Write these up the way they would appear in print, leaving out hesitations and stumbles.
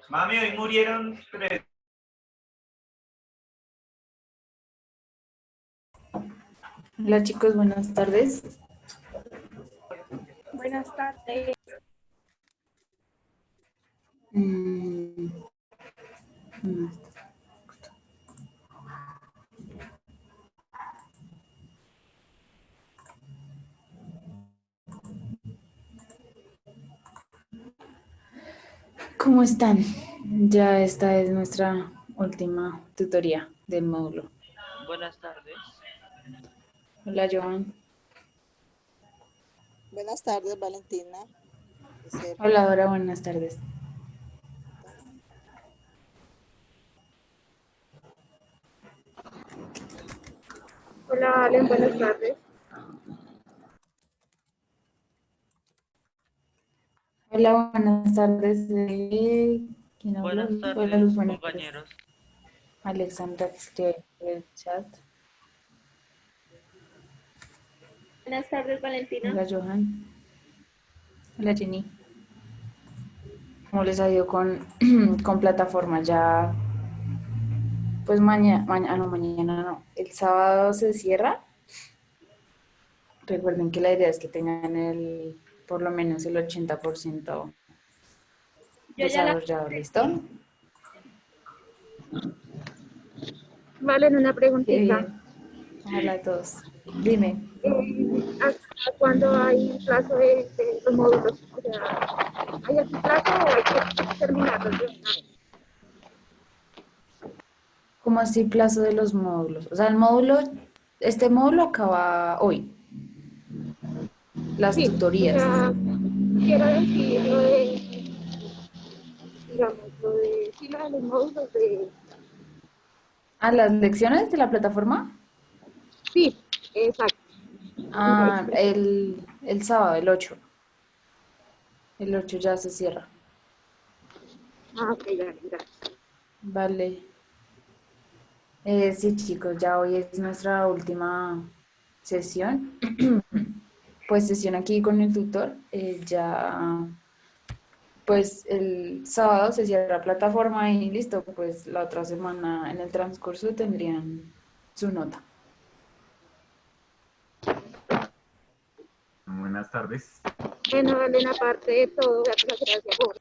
Mami, hoy murieron 3. Hola chicos, buenas tardes. Buenas tardes. ¿Cómo están? Ya esta es nuestra última tutoría del módulo. Buenas tardes. Hola Joan. Buenas tardes, Valentina. Hola Dora, buenas tardes. Hola, Allen, buenas tardes. Hola, buenas tardes. ¿Quién habla? Buenas Hola tardes, Luz, buenas tardes. compañeros. Alexandra, que escribe en el chat. Buenas tardes, Valentina. Hola Johan. Hola Jenny. ¿Cómo les ha ido con plataforma? Ya, pues mañana no. El sábado se cierra. Recuerden que la idea es que tengan por lo menos el 80% Yo ya la... desarrollado, ¿listo? Valen, una Qué preguntita. bien. Ojalá a todos. Dime. ¿Hasta cuándo hay plazo de los módulos? O sea, ¿hay algún plazo o hay que terminarlos de una vez? ¿Cómo así plazo de los módulos? O sea, este módulo acaba hoy. Las Sí, o tutorías. sea, quiero decir lo de, digamos, lo de, sí, lo de los módulos de... Ah, las lecciones de la plataforma. Sí, exacto. No Ah, el sábado, el 8. El 8 ya se cierra. Ah, ok, gracias. Vale. Sí, chicos, ya hoy es nuestra última sesión. Pues sesión aquí con el tutor. Ya, pues el sábado se cierra la plataforma y listo. Pues la otra semana en el transcurso tendrían su nota. Buenas tardes. Bueno, Valen, aparte de todo, gracias por...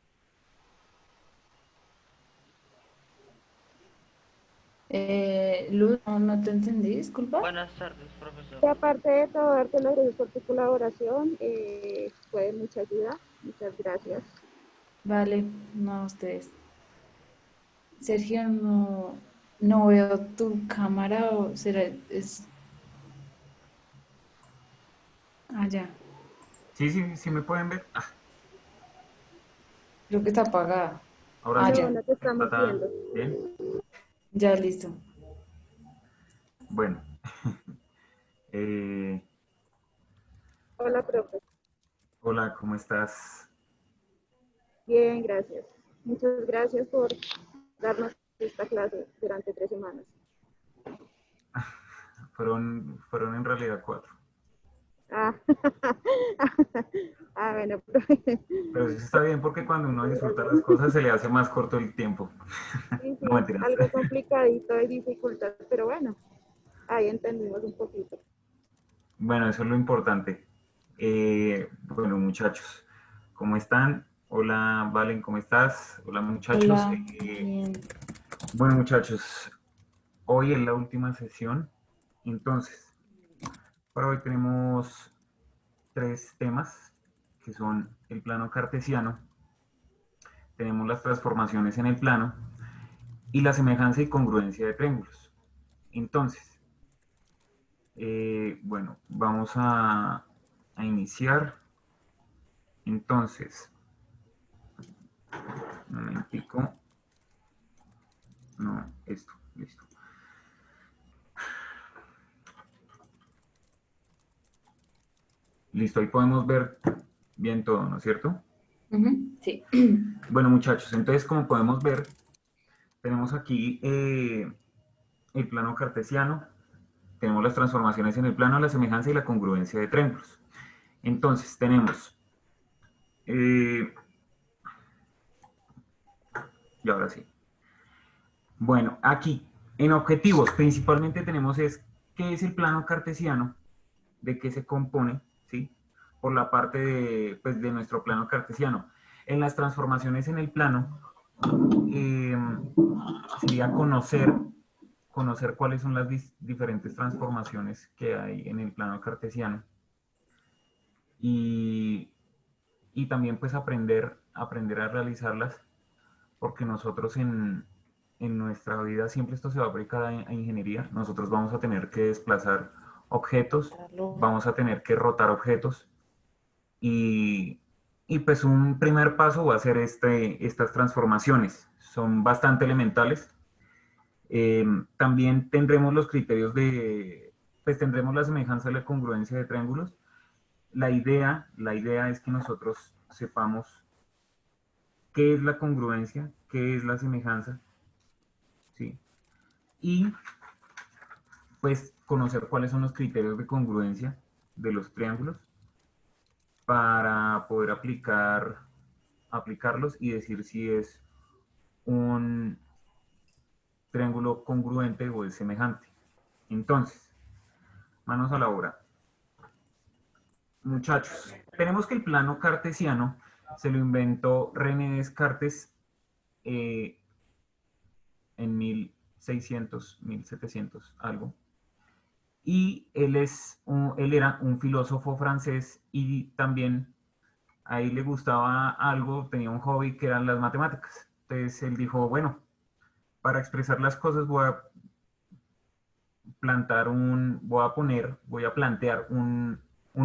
Luz, no te entendí, disculpa. Buenas tardes, profesor. Y aparte de todo, darte las gracias por tu colaboración, fue de mucha ayuda. Muchas gracias. Vale, no a ustedes. Sergio, no veo tu cámara o será, ya. Sí, me pueden ver. Creo que está apagada. Ahora sí, Ya, No te estamos ¿está viendo. bien? ya listo. Bueno. Eh, Hola, profe. hola, ¿cómo estás? Bien, gracias. Muchas gracias por darnos esta clase durante 3 semanas. Fueron en realidad 4. Ah, bueno, profe. Pero sí está bien porque cuando uno disfruta las cosas se le hace más corto el tiempo. Sí, No sí, mentiras. algo complicadito de dificultad, pero bueno, ahí entendimos un poquito. Bueno, eso es lo importante. Bueno, muchachos, ¿cómo están? Hola, Valen, ¿cómo estás? Hola, muchachos. Hola, bien. Bueno, muchachos, hoy es la última sesión. Entonces, para hoy tenemos 3 temas, que son el plano cartesiano, tenemos las transformaciones en el plano y la semejanza y congruencia de triángulos. Entonces, bueno, vamos a iniciar. Entonces, un momentico. No, esto, listo. Listo, ahí podemos ver bien todo, ¿no es cierto? Sí. Bueno, muchachos, entonces como podemos ver, tenemos aquí el plano cartesiano, tenemos las transformaciones en el plano, la semejanza y la congruencia de triángulos. Entonces, tenemos Y ahora sí. Bueno, aquí, en objetivos, principalmente tenemos qué es el plano cartesiano, de qué se compone, ¿sí? Por la parte de, pues, de nuestro plano cartesiano. En las transformaciones en el plano, eh, sería conocer cuáles son las diferentes transformaciones que hay en el plano cartesiano y, y también pues aprender a realizarlas, porque nosotros en nuestra vida siempre esto se va a aplicar a ingeniería. Nosotros vamos a tener que desplazar objetos, Darlo. vamos a tener que rotar objetos y, y pues un primer paso va a ser estas transformaciones. Son bastante elementales. También tendremos los criterios pues tendremos la semejanza y la congruencia de triángulos. La idea es que nosotros sepamos qué es la congruencia, qué es la semejanza, ¿sí? Y pues conocer cuáles son los criterios de congruencia de los triángulos para poder aplicarlos y decir si es un triángulo congruente o es semejante. Entonces, manos a la obra. Muchachos, tenemos que el plano cartesiano se lo inventó René Descartes eh, en 1600, 1700, algo. Y él era un filósofo francés y también ahí le gustaba algo, tenía un hobby que eran las matemáticas. Entonces él dijo, bueno, para expresar las cosas voy a plantear un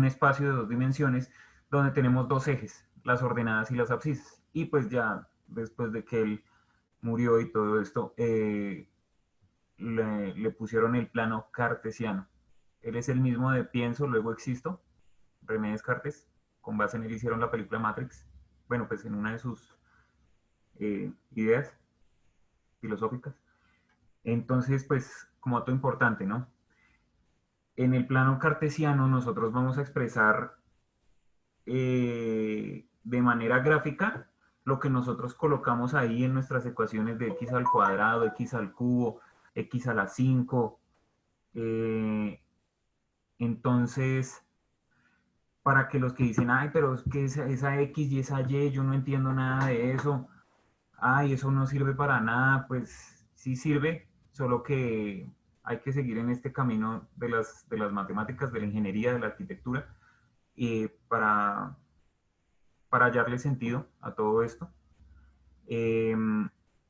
espacio de dos dimensiones donde tenemos dos ejes, las ordenadas y las abscisas. Y pues ya después de que él murió y todo esto, le pusieron el plano cartesiano. Él es el mismo de Pienso, luego existo, René Descartes. Con base en él hicieron la película Matrix. Bueno, pues en una de sus ideas filosóficas. Entonces, pues, como dato importante, ¿no? En el plano cartesiano nosotros vamos a expresar de manera gráfica lo que nosotros colocamos ahí en nuestras ecuaciones de x al cuadrado, x al cubo, x a la 5. Entonces, para que los que dicen, ay, pero es que esa X y esa Y, yo no entiendo nada de eso, ay, eso no sirve para nada, pues sí sirve, solo que hay que seguir en este camino de las matemáticas, de la ingeniería, de la arquitectura, para, para hallarle sentido a todo esto. Eh,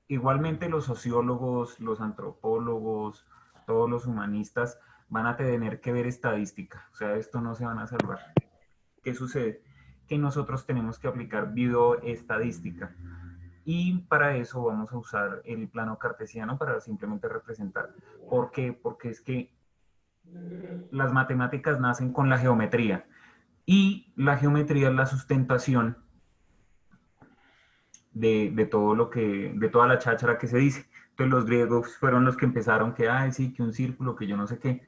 Igualmente los sociólogos, los antropólogos, todos los humanistas van a tener que ver estadística, o sea, esto no se van a salvar. ¿Qué sucede? Que nosotros tenemos que aplicar bioestadística. Y para eso vamos a usar el plano cartesiano para simplemente representar. ¿Por qué? Porque es que las matemáticas nacen con la geometría. Y la geometría es la sustentación de todo de toda la cháchara que se dice. Entonces los griegos fueron los que empezaron que, ay, sí, que un círculo, que yo no sé qué.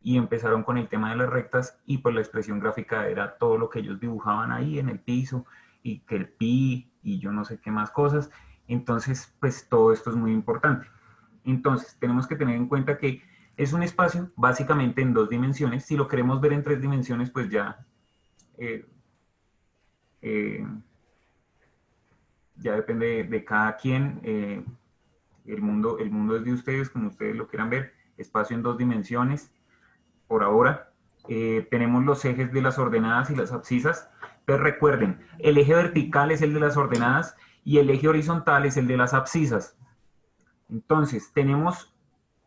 Y empezaron con el tema de las rectas y pues la expresión gráfica era todo lo que ellos dibujaban ahí en el piso y que el pi y yo no sé qué más cosas. Entonces, pues todo esto es muy importante. Entonces, tenemos que tener en cuenta que es un espacio básicamente en dos dimensiones. Si lo queremos ver en tres dimensiones, pues eh, eh, ya depende de cada quien. El mundo es de ustedes, como ustedes lo quieran ver. Espacio en dos dimensiones por ahora. Tenemos los ejes de las ordenadas y las abscisas. Entonces recuerden, el eje vertical es el de las ordenadas y el eje horizontal es el de las abscisas. Entonces, tenemos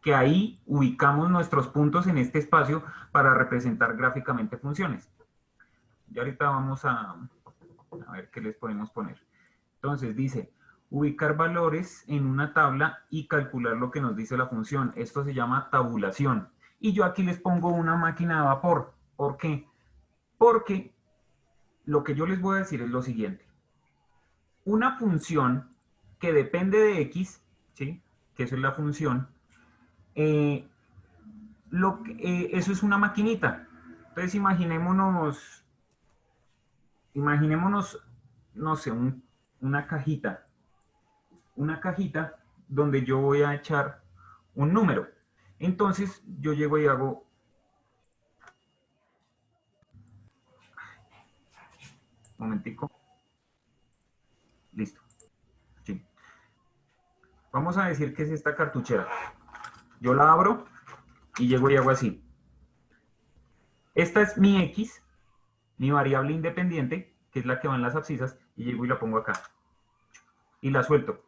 que ahí ubicamos nuestros puntos en este espacio para representar gráficamente funciones. Y ahorita vamos a ver qué les podemos poner. Entonces dice, ubicar valores en una tabla y calcular lo que nos dice la función. Esto se llama tabulación. Y yo aquí les pongo una máquina de vapor. ¿Por qué? Porque lo que yo les voy a decir es lo siguiente. Una función que depende de x, ¿sí? Que eso es la función, eh, eso es una maquinita. Entonces imaginémonos, no sé, una cajita. una cajita donde yo voy a echar un número. Entonces yo llego y hago, un momentico, listo. Sí. Vamos a decir que es esta cartuchera. Yo la abro y llego y hago así. Esta es mi X, mi variable independiente, que es la que va en las abscisas, y llego y la pongo acá. Y la suelto.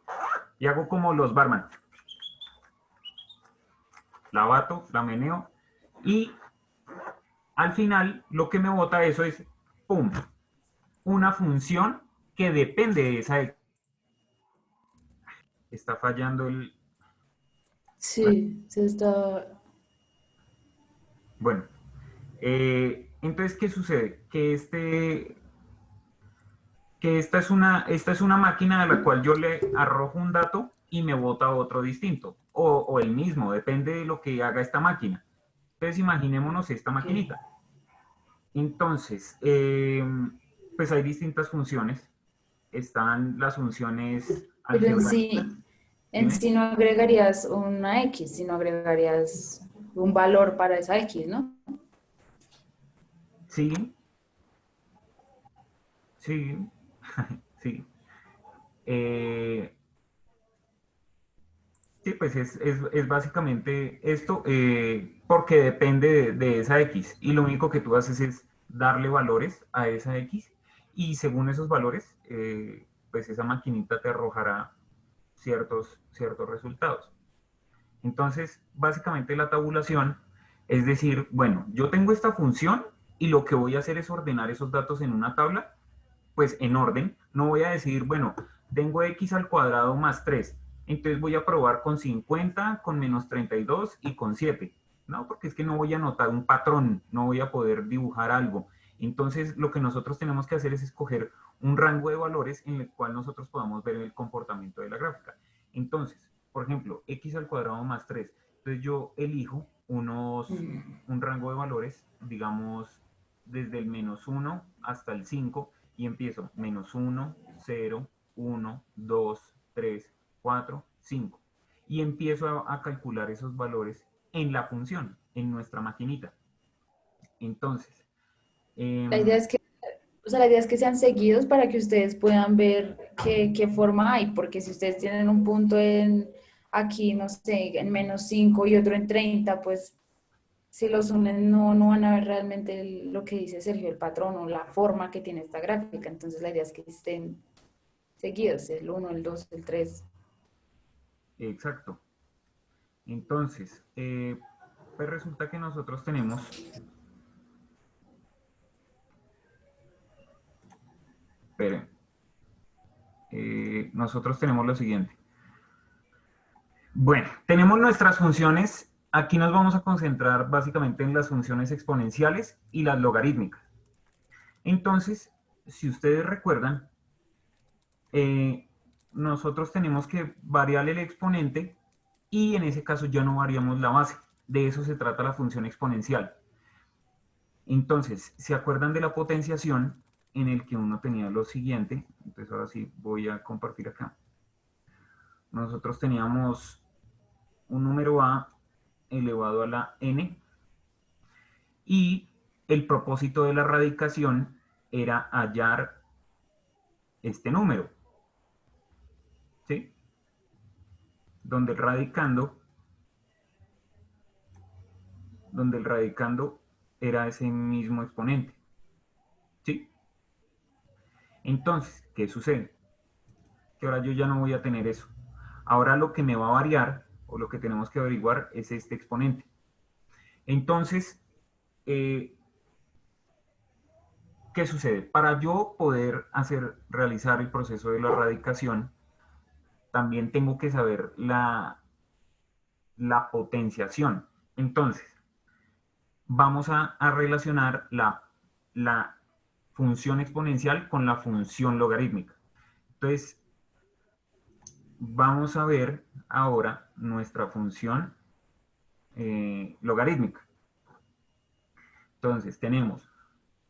Y hago como los barman. La bato, la meneo, y al final lo que me bota eso es, ¡pum!, una función que depende de esa X. Está fallando el... Sí, se está... Bueno, entonces, ¿qué sucede? Que esta es una máquina a la cual yo le arrojo un dato y me bota otro distinto, o el mismo, depende de lo que haga esta máquina. Entonces, imaginémonos esta Ok. maquinita. Entonces, pues hay distintas funciones. Están las funciones Pero algebraicas. en Dime. sí no agregarías una X, sino agregarías un valor para esa X, ¿no? Sí, sí, sí. Eh, sí, pues es básicamente esto, porque depende de esa X. Y lo único que tú haces es darle valores a esa X. Y según esos valores, pues esa maquinita te arrojará ciertos resultados. Entonces, básicamente la tabulación es decir, bueno, yo tengo esta función y lo que voy a hacer es ordenar esos datos en una tabla, pues en orden. No voy a decir, bueno, tengo x al cuadrado más 3, entonces voy a probar con 50, con menos 32 y con 7. No, porque es que no voy a notar un patrón, no voy a poder dibujar algo. Entonces, lo que nosotros tenemos que hacer es escoger un rango de valores en el cual nosotros podamos ver el comportamiento de la gráfica. Entonces, por ejemplo, x al cuadrado más 3. Entonces yo elijo un rango de valores, digamos, desde el -1 hasta el 5, y empiezo -1, 0, 1, 2, 3, 4, 5. Y empiezo a calcular esos valores en la función, en nuestra maquinita. Entonces, La idea eh, es que, o sea, la idea es que sean seguidos para que ustedes puedan ver qué forma hay, porque si ustedes tienen un punto en aquí, no sé, en -5 y otro en 30, pues si los unen no van a ver realmente lo que dice Sergio, el patrón o la forma que tiene esta gráfica. Entonces la idea es que estén seguidos, el uno, el 2, el 3. exacto. Entonces, pues resulta que nosotros tenemos, esperen, nosotros tenemos lo siguiente. Bueno, tenemos nuestras funciones. Aquí nos vamos a concentrar básicamente en las funciones exponenciales y las logarítmicas. Entonces, si ustedes recuerdan, eh, nosotros tenemos que variar el exponente y en ese caso ya no variamos la base. De eso se trata la función exponencial. Entonces, ¿se acuerdan de la potenciación en el que uno tenía lo siguiente? Entonces ahora sí voy a compartir acá. Nosotros teníamos un número a elevado a la n, y el propósito de la radicación era hallar este número, ¿sí? Donde el radicando era ese mismo exponente, ¿sí? Entonces, ¿qué sucede? Que ahora yo ya no voy a tener eso. Ahora lo que me va a variar, o lo que tenemos que averiguar, es este exponente. Entonces, eh, ¿qué sucede? Para yo poder realizar el proceso de la radicación, también tengo que saber la potenciación. Entonces, vamos a relacionar la función exponencial con la función logarítmica. Entonces, vamos a ver ahora nuestra función logarítmica. Entonces, tenemos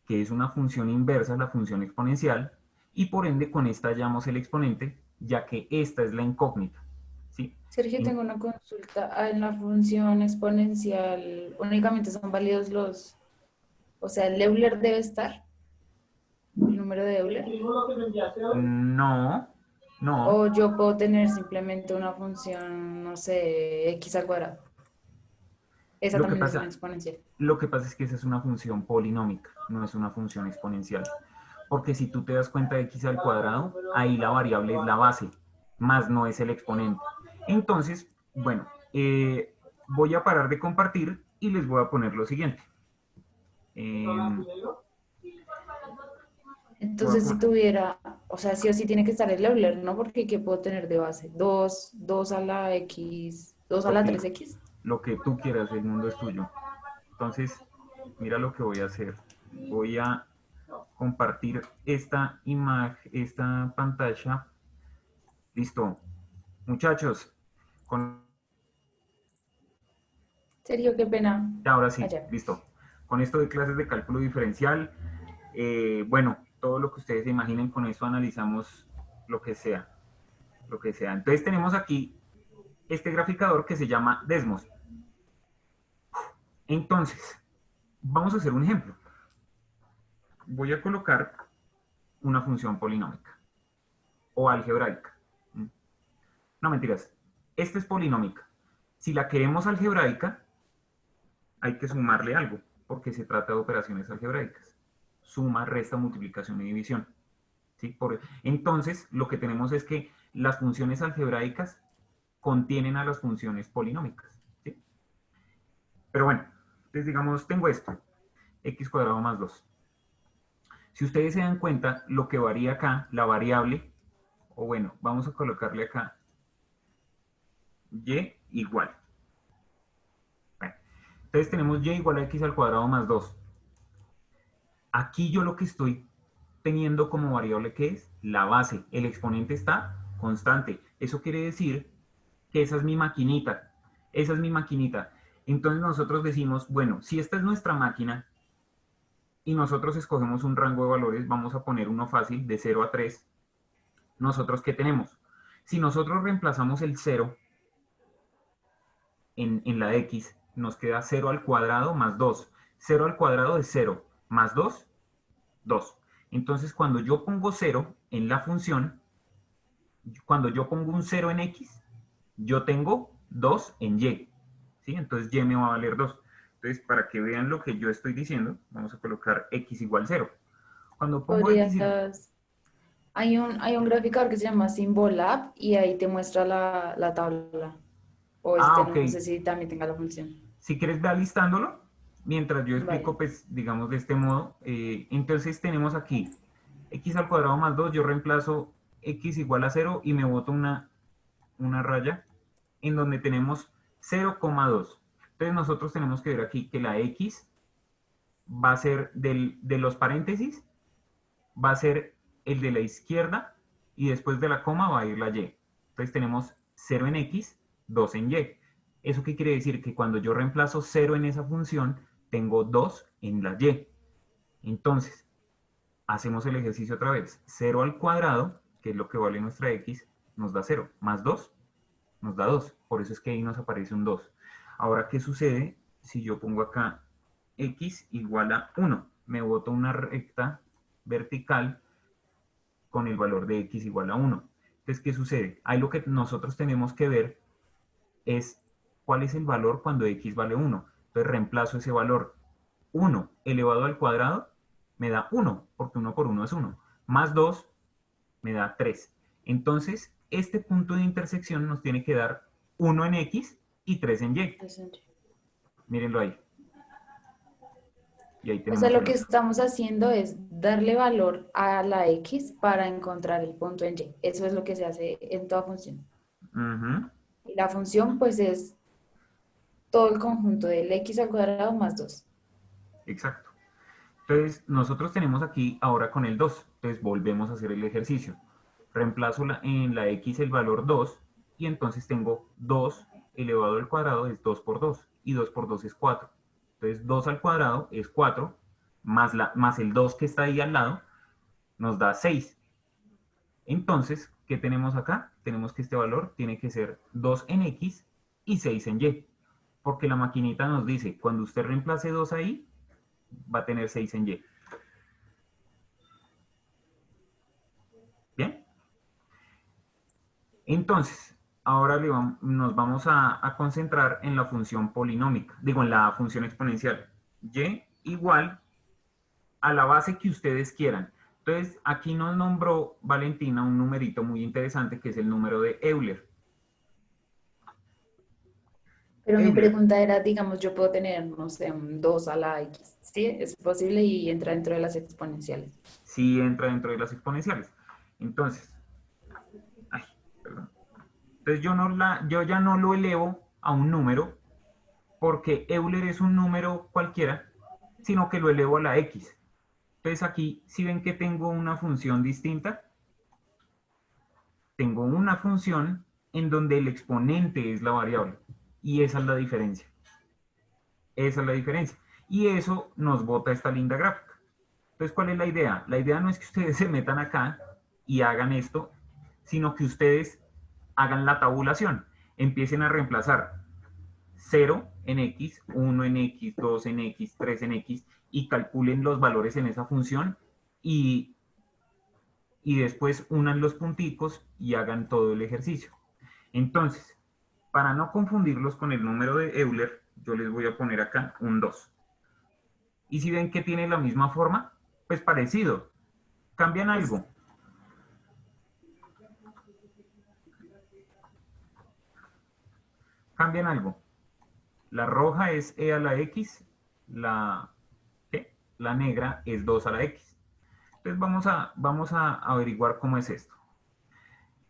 que es una función inversa a la función exponencial, y por ende con esta hallamos el exponente ya que esta es la incógnita, ¿sí? Sergio, tengo una consulta. Ah, en la función exponencial, únicamente son válidos o sea, el Euler debe estar, el número de Euler. No, no. O yo puedo tener simplemente una función, no sé, x al cuadrado. Esa Lo que también es una pasa, exponencial. lo que pasa es que esa es una función polinómica, no es una función exponencial. Porque si tú te das cuenta de x al cuadrado, ahí la variable es la base, más no es el exponente. Entonces, bueno, voy a parar de compartir y les voy a poner lo siguiente. Voy a Entonces, si poner, tuviera, o sea, sí o sí tiene que estar el Euler, ¿no? Porque ¿qué puedo tener de base? 2 a la x, 2 a lo la que, 3x. lo que tú quieras, el mundo es tuyo. Entonces, mira lo que voy a hacer. Voy a compartir esta imagen, esta pantalla. Listo. Muchachos, con Sergio, qué pena. ahora sí, Allá. listo. Con esto de clases de cálculo diferencial, bueno, todo lo que ustedes se imaginen, con eso analizamos lo que sea, lo que sea. Entonces tenemos aquí este graficador que se llama Desmos. Entonces, vamos a hacer un ejemplo. Voy a colocar una función polinómica o algebraica. No, mentiras. Esta es polinómica. Si la queremos algebraica, hay que sumarle algo, porque se trata de operaciones algebraicas. Suma, resta, multiplicación y división. ¿Sí? Entonces, lo que tenemos es que las funciones algebraicas contienen a las funciones polinómicas. ¿Sí? Pero bueno, entonces digamos, tengo esto, x cuadrado más 2. Si ustedes se dan cuenta, lo que varía acá, la variable, o bueno, vamos a colocarle acá y igual. Bueno, entonces tenemos y igual a x al cuadrado más 2. Aquí yo lo que estoy teniendo como variable que es la base. El exponente está constante. Eso quiere decir que esa es mi maquinita. Esa es mi maquinita. Entonces nosotros decimos, bueno, si esta es nuestra máquina y nosotros escogemos un rango de valores, vamos a poner uno fácil de 0 a 3. ¿Nosotros qué tenemos? Si nosotros reemplazamos el 0 en la x, nos queda 0 al cuadrado más 2. 0 al cuadrado es 0, más 2, 2. Entonces, cuando yo pongo 0 en la función, cuando yo pongo un 0 en x, yo tengo 2 en y. ¿Sí? Entonces, y me va a valer 2. Entonces, para que vean lo que yo estoy diciendo, vamos a colocar x igual 0. Cuando pongo x igual... Podrías, hay un graficador que se llama Symbolab y ahí te muestra la tabla. O Ah, este, ok. no sé si también tenga la función. Si quieres, ve alistándolo, mientras yo Vale. explico, pues, digamos, de este modo. Entonces, tenemos aquí x al cuadrado más 2, yo reemplazo x igual a 0 y me boto una raya en donde tenemos 0,2. Entonces nosotros tenemos que ver aquí que la x va a ser de los paréntesis, va a ser el de la izquierda y después de la coma va a ir la y. Entonces tenemos 0 en x, 2 en y. ¿Eso qué quiere decir? Que cuando yo reemplazo 0 en esa función, tengo 2 en la y. Entonces, hacemos el ejercicio otra vez. 0 al cuadrado, que es lo que vale nuestra x, nos da 0. Más 2 nos da 2. Por eso es que ahí nos aparece un 2. Ahora, ¿qué sucede si yo pongo acá x igual a 1? Me boto una recta vertical con el valor de x igual a 1. Entonces, ¿qué sucede? Ahí lo que nosotros tenemos que ver es cuál es el valor cuando x vale 1. Entonces, reemplazo ese valor. 1 elevado al cuadrado me da 1, porque 1 por 1 es 1. Más 2 me da 3. Entonces, este punto de intersección nos tiene que dar 1 en x y 3 en y. Mírenlo ahí. Y ahí O sea, tenemos lo el que otro. estamos haciendo es darle valor a la x para encontrar el punto en y. Eso es lo que se hace en toda función. Ujú, Y la función, pues, es todo el conjunto del x al cuadrado más 2. exacto. Entonces, nosotros tenemos aquí ahora con el 2. Entonces, volvemos a hacer el ejercicio. Reemplazo en la x el valor 2 y entonces tengo 2 elevado al cuadrado es 2 por 2 y 2 por 2 es 4. Entonces, 2 al cuadrado es 4 más el 2 que está ahí al lado nos da 6. Entonces, ¿qué tenemos acá? Tenemos que este valor tiene que ser 2 en X y 6 en Y. Porque la maquinita nos dice, cuando usted reemplace 2 ahí, va a tener 6 en Y. ¿Bien? Entonces, ahora nos vamos a concentrar en la función polinómica, digo, en la función exponencial. Y igual a la base que ustedes quieran. Entonces, aquí nos nombró Valentina un numerito muy interesante que es el número de Euler. Pero mi Euler, pregunta era, digamos, yo puedo tener, no sé, un 2 a la X, ¿sí? Es posible y entra dentro de las exponenciales. sí entra dentro de las exponenciales. Entonces, ay, perdón. Entonces yo ya no lo elevo a un número porque Euler es un número cualquiera, sino que lo elevo a la X. Entonces aquí, si ven que tengo una función distinta, tengo una función en donde el exponente es la variable. Y esa es la diferencia. Esa es la diferencia. Y eso nos bota esta linda gráfica. Entonces, ¿cuál es la idea? La idea no es que ustedes se metan acá y hagan esto, sino que ustedes hagan la tabulación. Empiecen a reemplazar 0 en X, 1 en X, 2 en X, 3 en X, y calculen los valores en esa función y, y después unan los punticos y hagan todo el ejercicio. Entonces, para no confundirlos con el número de Euler, yo les voy a poner acá un 2. Y si ven que tiene la misma forma, pues parecido. Cambian Pues, algo. Cambian algo. La roja es e a la x, la, ¿qué? La negra es 2 a la x. Entonces vamos a averiguar cómo es esto.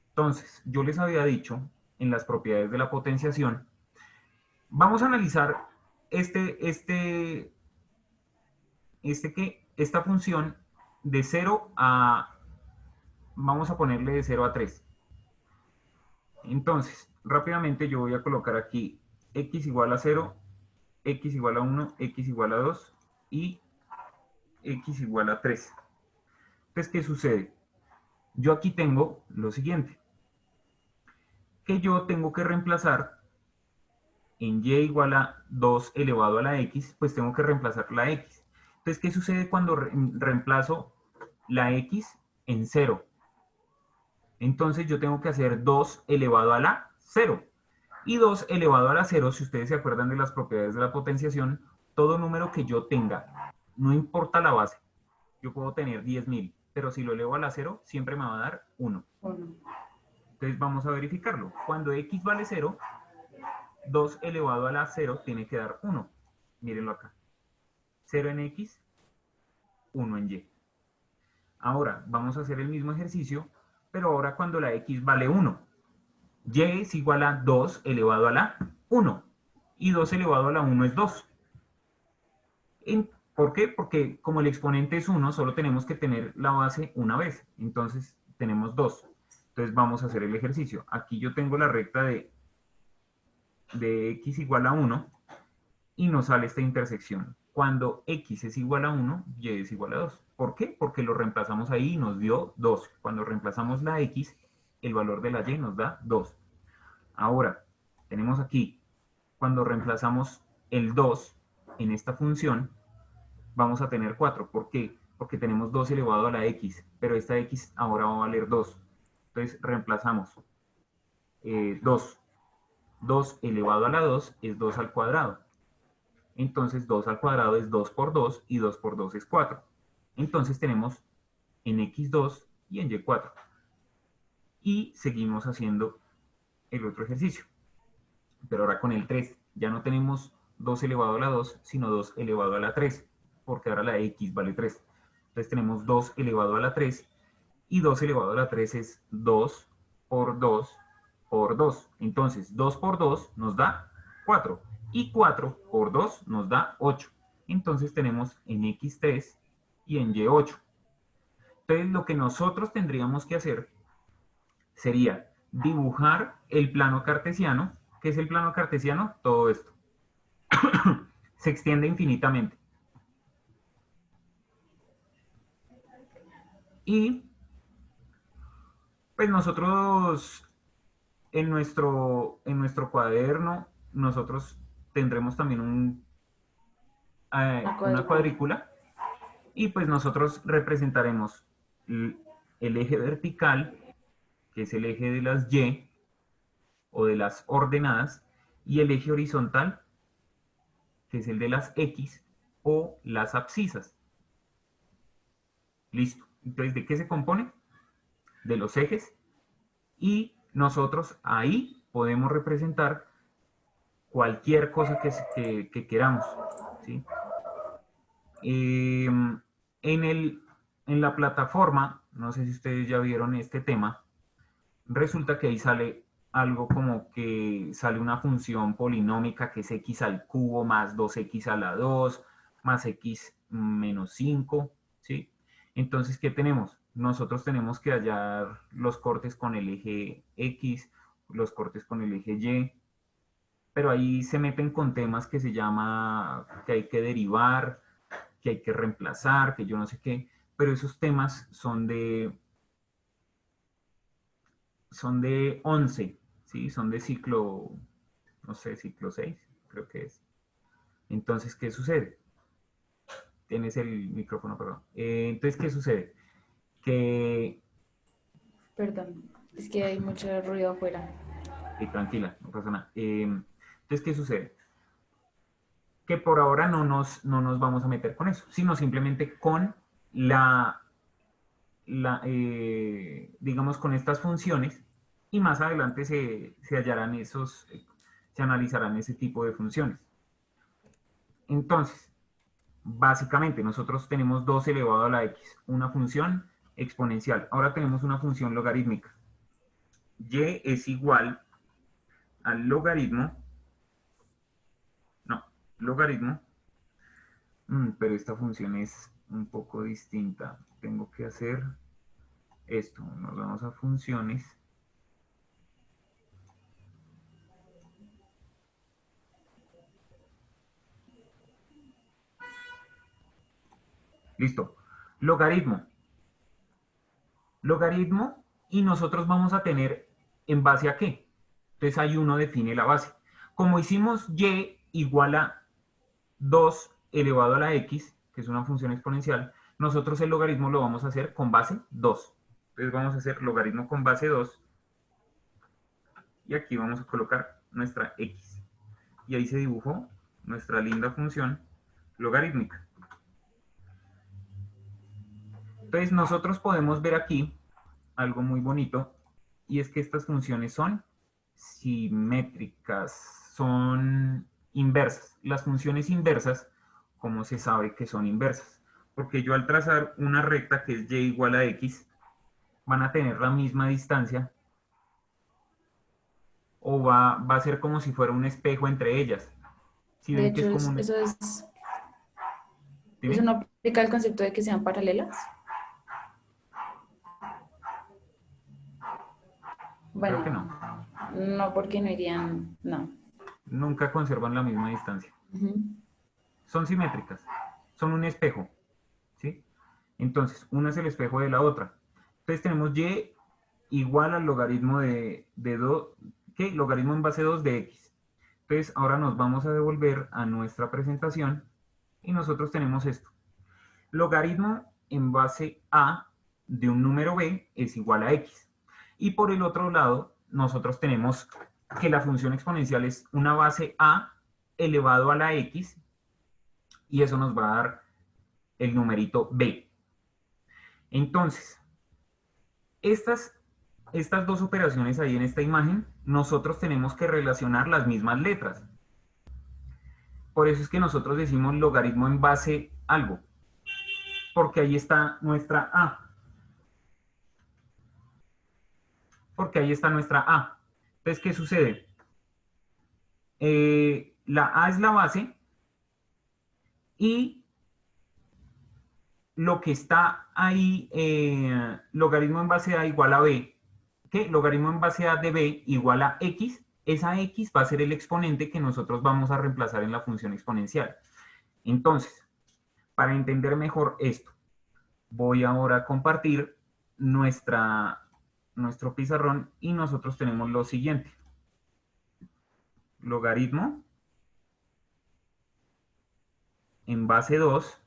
Entonces, yo les había dicho en las propiedades de la potenciación, vamos a analizar esta función de 0 a, vamos a ponerle de 0 a 3. Entonces, rápidamente yo voy a colocar aquí x igual a 0, x igual a 1, x igual a 2 y x igual a 3. Entonces, ¿qué sucede? Yo aquí tengo lo siguiente, que yo tengo que reemplazar en y igual a 2 elevado a la x, pues tengo que reemplazar la x. Entonces, ¿qué sucede cuando reemplazo la x en 0? Entonces yo tengo que hacer 2 elevado a la 0. Y 2 elevado a la 0, si ustedes se acuerdan de las propiedades de la potenciación, todo número que yo tenga, no importa la base, yo puedo tener 10.000, pero si lo elevo a la 0, siempre me va a dar 1. bueno, Entonces vamos a verificarlo. Cuando x vale 0, 2 elevado a la 0 tiene que dar 1. Mírenlo acá. 0 en x, 1 en y. Ahora vamos a hacer el mismo ejercicio, pero ahora cuando la x vale 1. Y es igual a 2 elevado a la 1. Y 2 elevado a la 1 es 2. ¿Por qué? Porque como el exponente es 1, solo tenemos que tener la base una vez. Entonces tenemos 2. Entonces vamos a hacer el ejercicio. Aquí yo tengo la recta de x igual a 1 y nos sale esta intersección. Cuando x es igual a 1, y es igual a 2. ¿Por qué? Porque lo reemplazamos ahí y nos dio 2. Cuando reemplazamos la x, el valor de la y nos da 2. Ahora, tenemos aquí, cuando reemplazamos el 2 en esta función, vamos a tener 4. ¿Por qué? Porque tenemos 2 elevado a la x, pero esta x ahora va a valer 2. Entonces reemplazamos 2. 2 elevado a la 2 es 2 al cuadrado. Entonces 2 al cuadrado es 2 por 2 y 2 por 2 es 4. Entonces tenemos en x2 y en y4. Y seguimos haciendo el otro ejercicio. Pero ahora con el 3 ya no tenemos 2 elevado a la 2, sino 2 elevado a la 3, porque ahora la x vale 3. Entonces tenemos 2 elevado a la 3 y 2 elevado a la 3 es 2 por 2 por 2. Entonces 2 por 2 nos da 4 y 4 por 2 nos da 8. Entonces tenemos en x3 y en y8. Entonces lo que nosotros tendríamos que hacer sería dibujar el plano cartesiano. ¿Qué es el plano cartesiano? Todo esto. Se extiende infinitamente. Y Pues nosotros en nuestro cuaderno, nosotros tendremos también Una una cuadrícula. cuadrícula y pues nosotros representaremos el eje vertical, que es el eje de las Y o de las ordenadas, y el eje horizontal, que es el de las X o las abscisas. Listo. Entonces, ¿de qué se compone? De los ejes, y nosotros ahí podemos representar cualquier cosa que queramos, ¿sí? Eh, en la plataforma, no sé si ustedes ya vieron este tema, resulta que ahí sale algo como que sale una función polinómica que es x al cubo más 2x a la 2 más x menos 5, ¿sí? Entonces, ¿qué tenemos? Nosotros tenemos que hallar los cortes con el eje x, los cortes con el eje y, pero ahí se meten con temas que se llama que hay que derivar, que hay que reemplazar, que yo no sé qué, pero esos temas son de 11, ¿sí? Son de ciclo, no sé, ciclo 6 creo que es. Entonces, ¿qué sucede? Tienes el micrófono, perdón. Entonces, ¿qué sucede? Que, Perdón, es que hay mucho ruido afuera. tranquila, no pasa nada. Entonces, ¿qué sucede? Que por ahora no nos vamos a meter con eso, sino simplemente con digamos, con estas funciones, y más adelante se hallarán se analizarán ese tipo de funciones. Entonces, básicamente nosotros tenemos 2 elevado a la x, una función exponencial. Ahora tenemos una función logarítmica. Y es igual al logaritmo, no, logaritmo, pero esta función es un poco distinta. Tengo que hacer esto, nos vamos a funciones. Listo. Logaritmo. Logaritmo, y nosotros vamos a tener en base a qué. Entonces ahí uno define la base. Como hicimos y igual a 2 elevado a la x, que es una función exponencial, nosotros el logaritmo lo vamos a hacer con base 2. Entonces vamos a hacer logaritmo con base 2 y aquí vamos a colocar nuestra x. Y ahí se dibujó nuestra linda función logarítmica. Entonces nosotros podemos ver aquí algo muy bonito, y es que estas funciones son simétricas, son inversas. Las funciones inversas, ¿cómo se sabe que son inversas? Porque yo al trazar una recta que es y igual a x, van a tener la misma distancia, o va a ser como si fuera un espejo entre ellas. Si De ven que hecho, es como eso ¿Dime? no aplica el concepto de que sean paralelas. Creo que Bueno, no. no porque no irían, no. Nunca conservan la misma distancia. Ujú. Son simétricas, son un espejo, ¿sí? Entonces, una es el espejo de la otra. Entonces tenemos y igual al logaritmo de 2, ¿qué? Logaritmo en base 2 de x. Entonces, ahora nos vamos a devolver a nuestra presentación y nosotros tenemos esto. Logaritmo en base a de un número b es igual a x. Y por el otro lado, nosotros tenemos que la función exponencial es una base a elevado a la x, y eso nos va a dar el numerito b. Entonces, estas dos operaciones ahí en esta imagen, nosotros tenemos que relacionar las mismas letras. Por eso es que nosotros decimos logaritmo en base algo, porque ahí está nuestra a. Porque ahí está nuestra a. Entonces, ¿qué sucede? La a es la base, y lo que está ahí, logaritmo en base a igual a b, que logaritmo en base a de b igual a x, esa x va a ser el exponente que nosotros vamos a reemplazar en la función exponencial. Entonces, para entender mejor esto, voy ahora a compartir nuestro pizarrón y nosotros tenemos lo siguiente. Logaritmo en base 2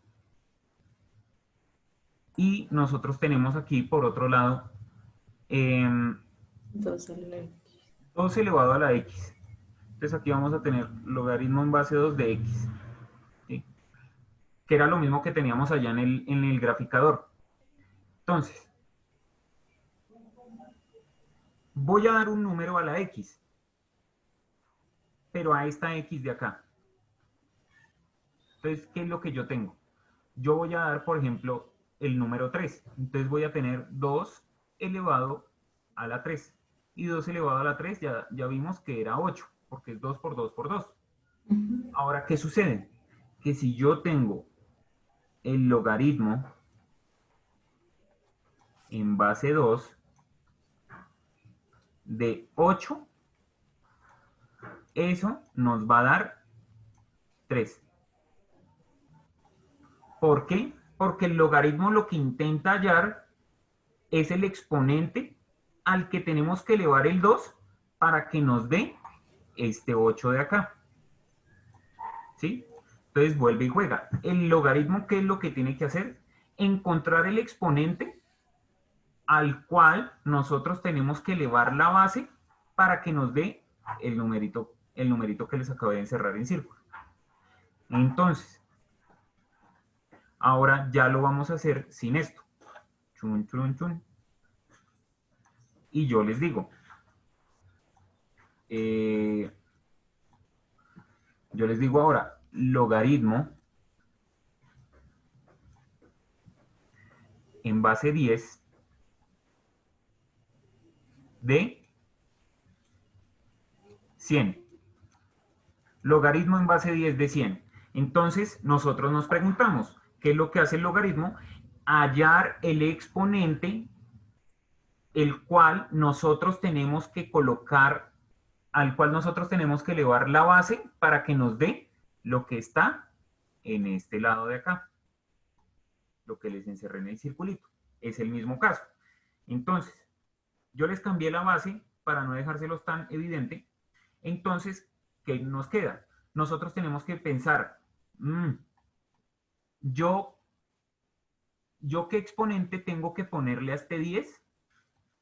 y nosotros tenemos aquí por otro lado 2 a la X. 2 elevado a la x. Entonces aquí vamos a tener logaritmo en base 2 de x, ¿sí? Que era lo mismo que teníamos allá en el graficador. Entonces, voy a dar un número a la x, pero a esta x de acá. Entonces, ¿qué es lo que yo tengo? Yo voy a dar, por ejemplo, el número 3. Entonces voy a tener 2 elevado a la 3. Y 2 elevado a la 3 ya vimos que era 8, porque es 2 por 2 por 2. Ahora, ¿qué sucede? Que si yo tengo el logaritmo en base 2 de 8, eso nos va a dar 3. ¿Por qué? Porque el logaritmo lo que intenta hallar es el exponente al que tenemos que elevar el 2 para que nos dé este 8 de acá. ¿Sí? Entonces vuelve y juega. El logaritmo, ¿qué es lo que tiene que hacer? Encontrar el exponente al cual nosotros tenemos que elevar la base para que nos dé el numerito que les acabé de encerrar en círculo. Entonces, ahora ya lo vamos a hacer sin esto. Chun, chun, chun. Y yo les digo, ahora, logaritmo en base 10 de 100. Logaritmo en base 10 de 100. Entonces, nosotros nos preguntamos, ¿qué es lo que hace el logaritmo? Hallar el exponente, el cual nosotros tenemos que colocar, al cual nosotros tenemos que elevar la base para que nos dé lo que está en este lado de acá. Lo que les encerré en el circulito. Es el mismo caso. Entonces, yo les cambié la base para no dejárselos tan evidente. Entonces, ¿qué nos queda? Nosotros tenemos que pensar, ¿yo qué exponente tengo que ponerle a este 10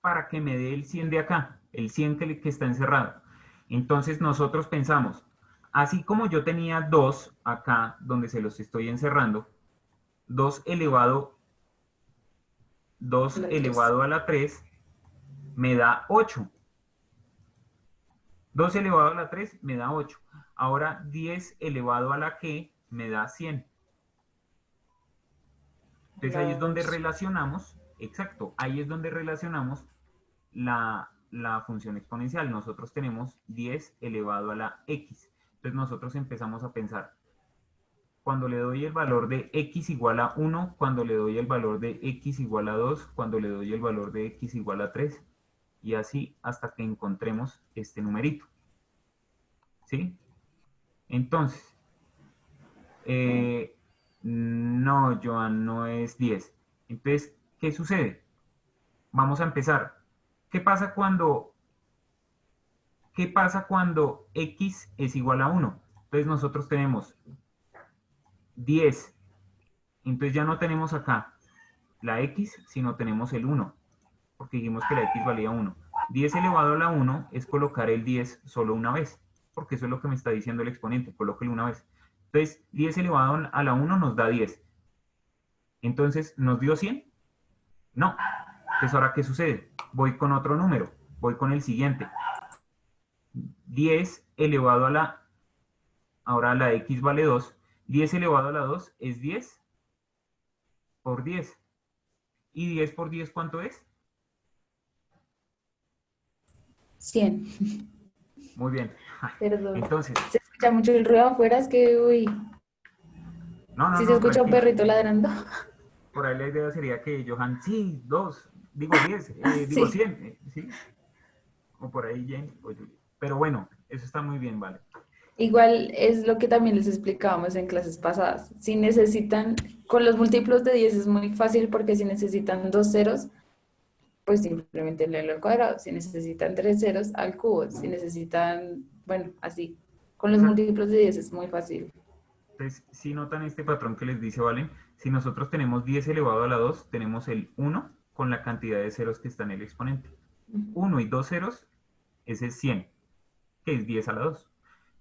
para que me dé el 100 de acá? El 100 que está encerrado. Entonces, nosotros pensamos, así como yo tenía 2 acá, donde se los estoy encerrando, 2 elevado a la 3 me da 8. 2 elevado a la 3 me da 8. Ahora 10 elevado a la que me da 100. Entonces ahí es donde relacionamos, exacto, ahí es donde relacionamos la función exponencial. Nosotros tenemos 10 elevado a la x. Entonces nosotros empezamos a pensar, cuando le doy el valor de x igual a 1, cuando le doy el valor de x igual a 2, cuando le doy el valor de x igual a 3, y así hasta que encontremos este numerito. ¿Sí? Entonces, no, Joan, no es 10. Entonces, ¿qué sucede? Vamos a empezar. ¿Qué pasa cuando x es igual a 1? Entonces nosotros tenemos 10. Entonces ya no tenemos acá la x, sino tenemos el 1, porque dijimos que la x valía 1. 10 elevado a la 1 es colocar el 10 solo una vez, porque eso es lo que me está diciendo el exponente, colóquelo una vez. Entonces, 10 elevado a la 1 nos da 10. Entonces, ¿nos dio 100? No. Entonces, ¿ahora qué sucede? Voy con otro número, voy con el siguiente. 10 elevado a la... Ahora la x vale 2. 10 elevado a la 2 es 10 por 10. ¿Y 10 por 10 cuánto es? 100. Muy bien. Perdón. Entonces... Se escucha mucho el ruido afuera, es que, uy. No, ¿Sí se escucha un perrito ladrando? Por ahí la idea sería que Johan, sí, 2, digo 10, digo Sí. 100, ¿sí? O por ahí Jenny, o Julia. Pero bueno, eso está muy bien, vale. Igual es lo que también les explicábamos en clases pasadas. Si necesitan, con los múltiplos de 10 es muy fácil porque si necesitan 2 ceros, pues simplemente leerlo al cuadrado. Si necesitan tres ceros, al cubo. Si necesitan, bueno, así. Con los Exacto. múltiplos de 10 es muy fácil. Entonces, si notan este patrón que les dice Valen, si nosotros tenemos 10 elevado a la 2, tenemos el 1 con la cantidad de ceros que está en el exponente. 1 y 2 ceros es el 100, que es 10 a la 2.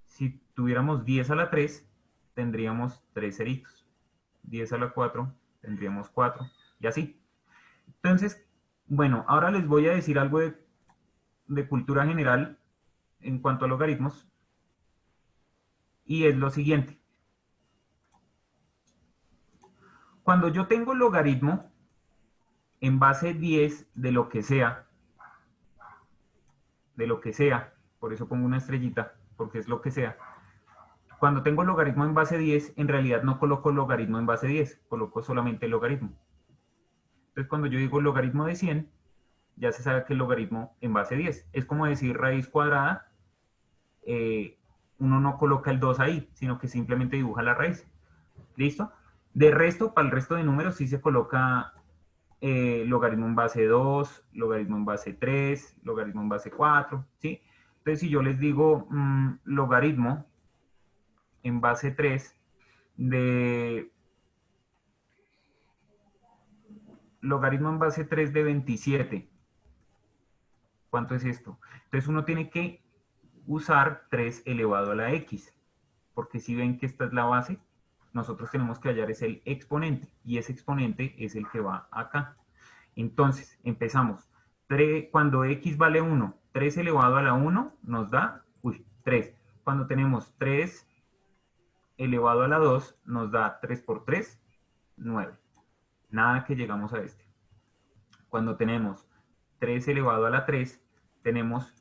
Si tuviéramos 10 a la 3, tendríamos 3 ceritos. 10 a la 4, tendríamos 4, y así. Entonces, bueno, ahora les voy a decir algo de cultura general en cuanto a logaritmos, y es lo siguiente. Cuando yo tengo logaritmo en base 10 de lo que sea, por eso pongo una estrellita, porque es lo que sea. Cuando tengo logaritmo en base 10, en realidad no coloco logaritmo en base 10, coloco solamente logaritmo. Entonces, cuando yo digo logaritmo de 100, ya se sabe que el logaritmo en base 10. Es como decir raíz cuadrada, uno no coloca el 2 ahí, sino que simplemente dibuja la raíz. ¿Listo? De resto, para el resto de números sí se coloca logaritmo en base 2, logaritmo en base 3, logaritmo en base 4, ¿sí? Entonces, si yo les digo logaritmo en base 3 de logaritmo en base 3 de 27, ¿cuánto es esto? Entonces uno tiene que usar 3 elevado a la x, porque si ven que esta es la base, nosotros tenemos que hallar es el exponente, y ese exponente es el que va acá. Entonces, empezamos. Cuando x vale 1, 3 elevado a la 1 nos da, 3. Cuando tenemos 3 elevado a la 2 nos da 3 por 3, 9. Nada que llegamos a este. Cuando tenemos 3 elevado a la 3, tenemos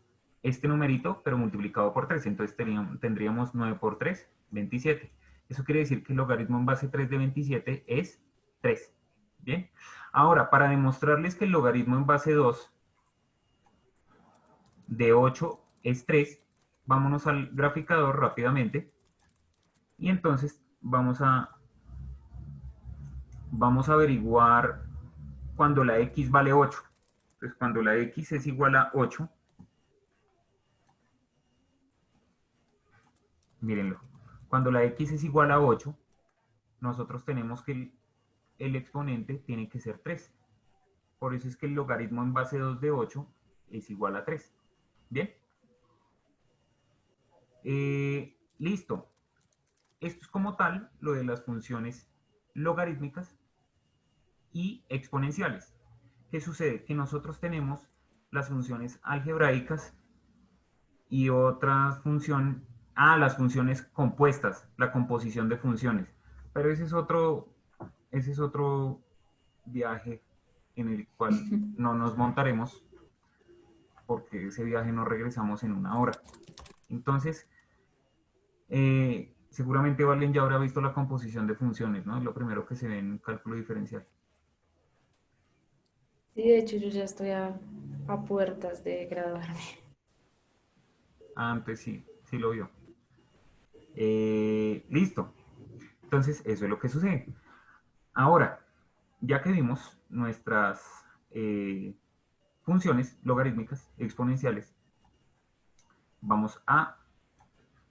este numerito, pero multiplicado por 3. Entonces tendríamos 9 por 3, 27. Eso quiere decir que el logaritmo en base 3 de 27 es 3. Bien. Ahora, para demostrarles que el logaritmo en base 2 de 8 es 3, vámonos al graficador rápidamente. Y entonces vamos a averiguar cuando la x vale 8. Entonces, cuando la x es igual a 8, mírenlo, cuando la x es igual a 8, nosotros tenemos que el exponente tiene que ser 3. Por eso es que el logaritmo en base 2 de 8 es igual a 3. ¿Bien? Listo. Esto es como tal lo de las funciones logarítmicas y exponenciales. ¿Qué sucede? Que nosotros tenemos las funciones algebraicas y otras funciones, las funciones compuestas, la composición de funciones. Pero ese es otro viaje en el cual no nos montaremos, porque ese viaje no regresamos en una hora. Entonces, seguramente Valen ya habrá visto la composición de funciones, ¿no? Es lo primero que se ve en cálculo diferencial. Sí, de hecho yo ya estoy a puertas de graduarme. Antes sí lo vio. Listo. Entonces, eso es lo que sucede. Ahora, ya que vimos nuestras funciones logarítmicas exponenciales, vamos a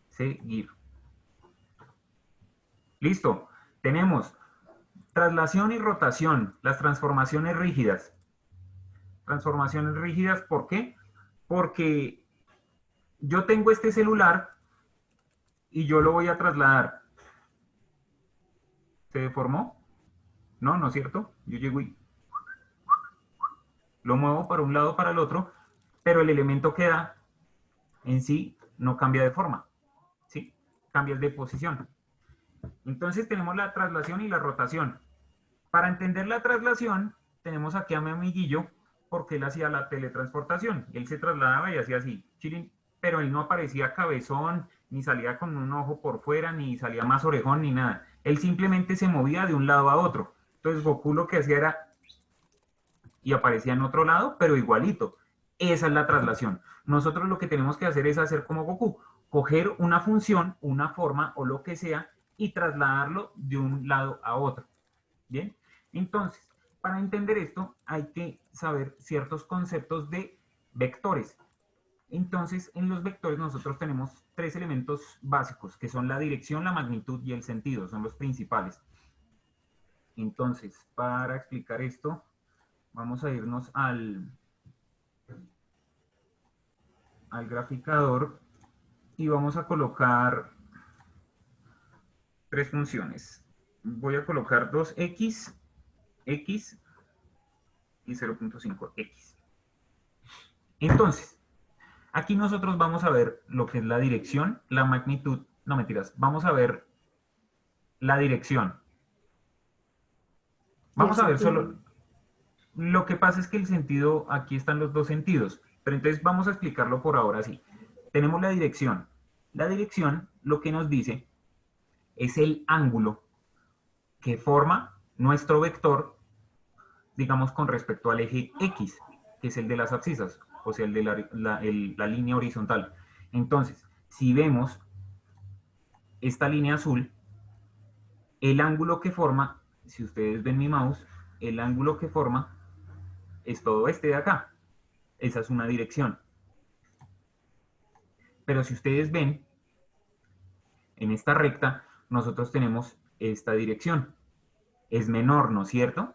seguir. Listo. Tenemos traslación y rotación, las transformaciones rígidas. Transformaciones rígidas, ¿por qué? Porque yo tengo este celular y yo lo voy a trasladar. ¿Se deformó? No, ¿no es cierto? Yo llego y lo muevo para un lado, para el otro, pero el elemento que da en sí no cambia de forma, ¿sí? Cambia de posición. Entonces tenemos la traslación y la rotación. Para entender la traslación, tenemos aquí a mi amiguillo, porque él hacía la teletransportación. Él se trasladaba y hacía así, chilín, pero él no aparecía cabezón, ni salía con un ojo por fuera, ni salía más orejón, ni nada. Él simplemente se movía de un lado a otro. Entonces Goku lo que hacía era, y aparecía en otro lado, pero igualito. Esa es la traslación. Nosotros lo que tenemos que hacer es hacer como Goku, coger una función, una forma o lo que sea, y trasladarlo de un lado a otro. ¿Bien? Entonces, Para entender esto hay que saber ciertos conceptos de vectores. Entonces, en los vectores nosotros tenemos tres elementos básicos, que son la dirección, la magnitud y el sentido, son los principales. Entonces, para explicar esto, vamos a irnos al graficador y vamos a colocar tres funciones. Voy a colocar 2x, x y 0.5x. Entonces, aquí nosotros vamos a ver lo que es la dirección, la magnitud, no mentiras, vamos a ver la dirección. Vamos a ver solo, lo que pasa es que el sentido, aquí están los dos sentidos, pero entonces vamos a explicarlo por ahora así. Tenemos la dirección. La dirección lo que nos dice es el ángulo que forma nuestro vector, digamos, con respecto al eje X, que es el de las abscisas, o sea, el de la línea horizontal. Entonces, si vemos esta línea azul, el ángulo que forma, si ustedes ven mi mouse, el ángulo que forma es todo este de acá. Esa es una dirección. Pero si ustedes ven, en esta recta, nosotros tenemos esta dirección. Es menor, ¿no es cierto?